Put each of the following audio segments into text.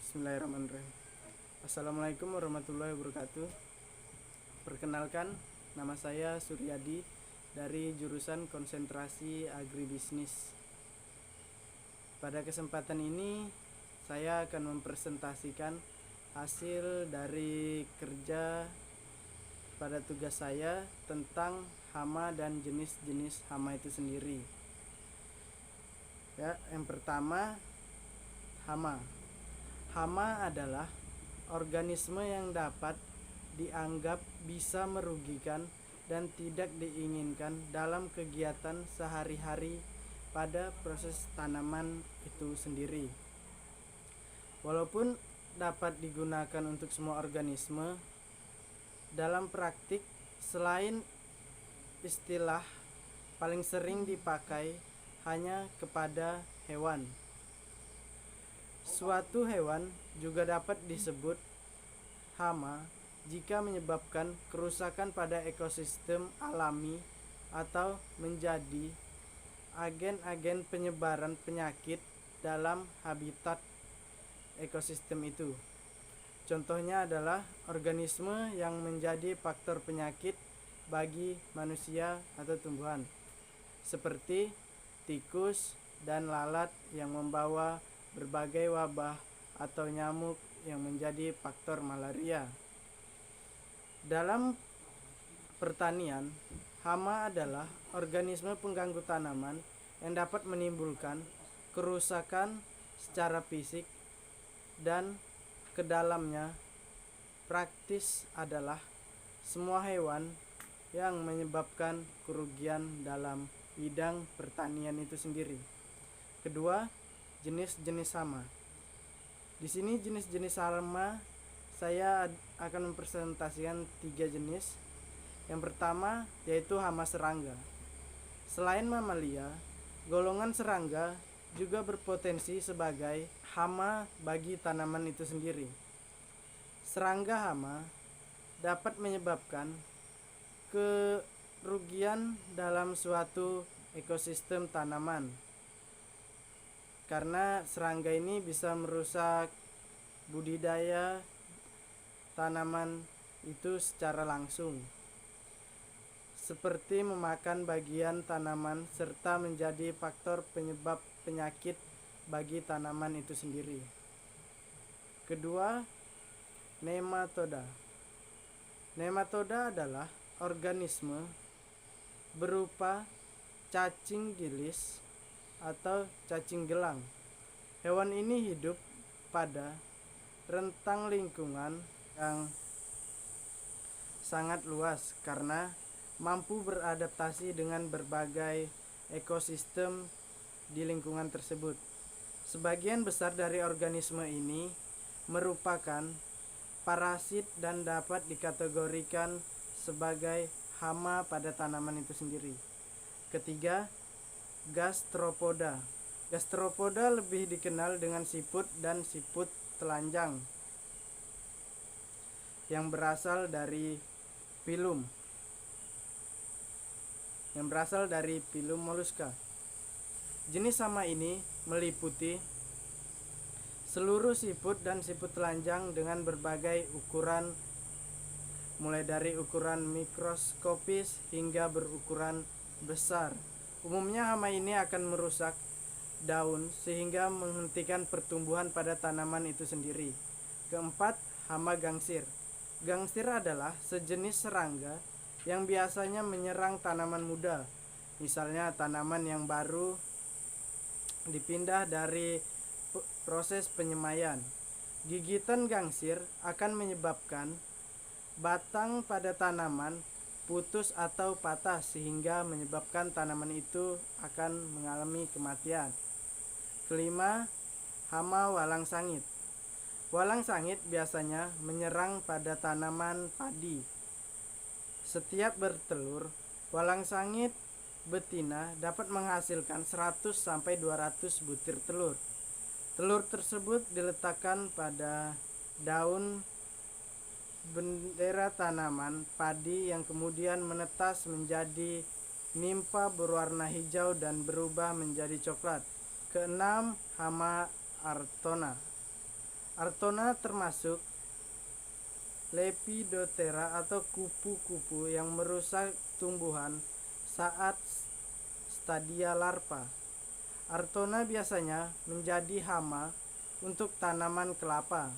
Bismillahirrahmanirrahim. Assalamualaikum warahmatullahi wabarakatuh. Perkenalkan, nama saya Suryadi dari jurusan konsentrasi agribisnis. Pada kesempatan ini saya akan mempresentasikan hasil dari kerja pada tugas saya tentang hama dan jenis-jenis hama itu sendiri. Ya, yang pertama, hama. Hama adalah organisme yang dapat dianggap bisa merugikan dan tidak diinginkan dalam kegiatan sehari-hari pada proses tanaman itu sendiri. Walaupun dapat digunakan untuk semua organisme, dalam praktik selain istilah paling sering dipakai hanya kepada hewan. Suatu hewan juga dapat disebut hama jika menyebabkan kerusakan pada ekosistem alami atau menjadi agen-agen penyebaran penyakit dalam habitat ekosistem itu. Contohnya adalah organisme yang menjadi faktor penyakit bagi manusia atau tumbuhan, seperti tikus dan lalat yang membawa berbagai wabah atau nyamuk yang menjadi faktor malaria. Dalam pertanian, hama adalah organisme pengganggu tanaman yang dapat menimbulkan kerusakan secara fisik dan ke dalamnya praktis adalah semua hewan yang menyebabkan kerugian dalam bidang pertanian itu sendiri. Kedua, jenis-jenis hama. Di sini jenis-jenis hama saya akan mempresentasikan 3 jenis. Yang pertama yaitu hama serangga. Selain mamalia, golongan serangga juga berpotensi sebagai hama bagi tanaman itu sendiri. Serangga hama dapat menyebabkan kerugian dalam suatu ekosistem tanaman, karena serangga ini bisa merusak budidaya tanaman itu secara langsung, seperti memakan bagian tanaman serta menjadi faktor penyebab penyakit bagi tanaman itu sendiri. Kedua, nematoda. Nematoda adalah organisme berupa cacing gilis atau cacing gelang. Hewan ini hidup pada rentang lingkungan yang sangat luas karena mampu beradaptasi dengan berbagai ekosistem di lingkungan tersebut. Sebagian besar dari organisme ini merupakan parasit dan dapat dikategorikan sebagai hama pada tanaman itu sendiri. Ketiga, gastropoda. Gastropoda lebih dikenal dengan siput dan siput telanjang yang berasal dari filum moluska. Jenis hama ini meliputi seluruh siput dan siput telanjang dengan berbagai ukuran, mulai dari ukuran mikroskopis hingga berukuran besar. Umumnya hama ini akan merusak daun sehingga menghentikan pertumbuhan pada tanaman itu sendiri. Keempat, hama gangsir. Gangsir adalah sejenis serangga yang biasanya menyerang tanaman muda, misalnya tanaman yang baru dipindah dari proses penyemaian. Gigitan gangsir akan menyebabkan batang pada tanaman putus atau patah sehingga menyebabkan tanaman itu akan mengalami kematian. Kelima, hama walang sangit. Walang sangit biasanya menyerang pada tanaman padi. Setiap bertelur, walang sangit betina dapat menghasilkan 100 sampai 200 butir telur. Telur tersebut diletakkan pada daun bendera tanaman padi yang kemudian menetas menjadi nimfa berwarna hijau dan berubah menjadi coklat. Keenam, hama artona. Artona termasuk Lepidoptera atau kupu-kupu yang merusak tumbuhan saat stadia larva. Artona biasanya menjadi hama untuk tanaman kelapa.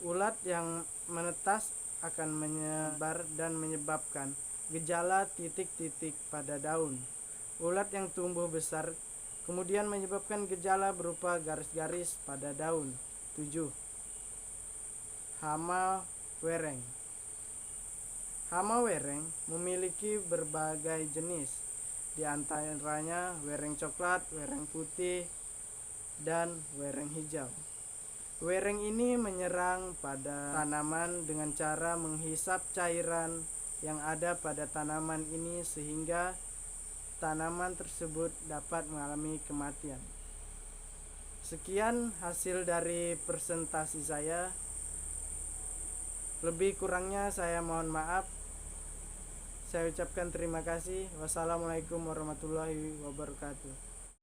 Ulat yang menetas akan menyebar dan menyebabkan gejala titik-titik pada daun. Ulat yang tumbuh besar kemudian menyebabkan gejala berupa garis-garis pada daun. 7. Hama wereng. Hama wereng memiliki berbagai jenis, di antaranya wereng coklat, wereng putih, dan wereng hijau. Wereng ini menyerang pada tanaman dengan cara menghisap cairan yang ada pada tanaman ini sehingga tanaman tersebut dapat mengalami kematian. Sekian hasil dari presentasi saya. Lebih kurangnya saya mohon maaf. Saya ucapkan terima kasih. Wassalamualaikum warahmatullahi wabarakatuh.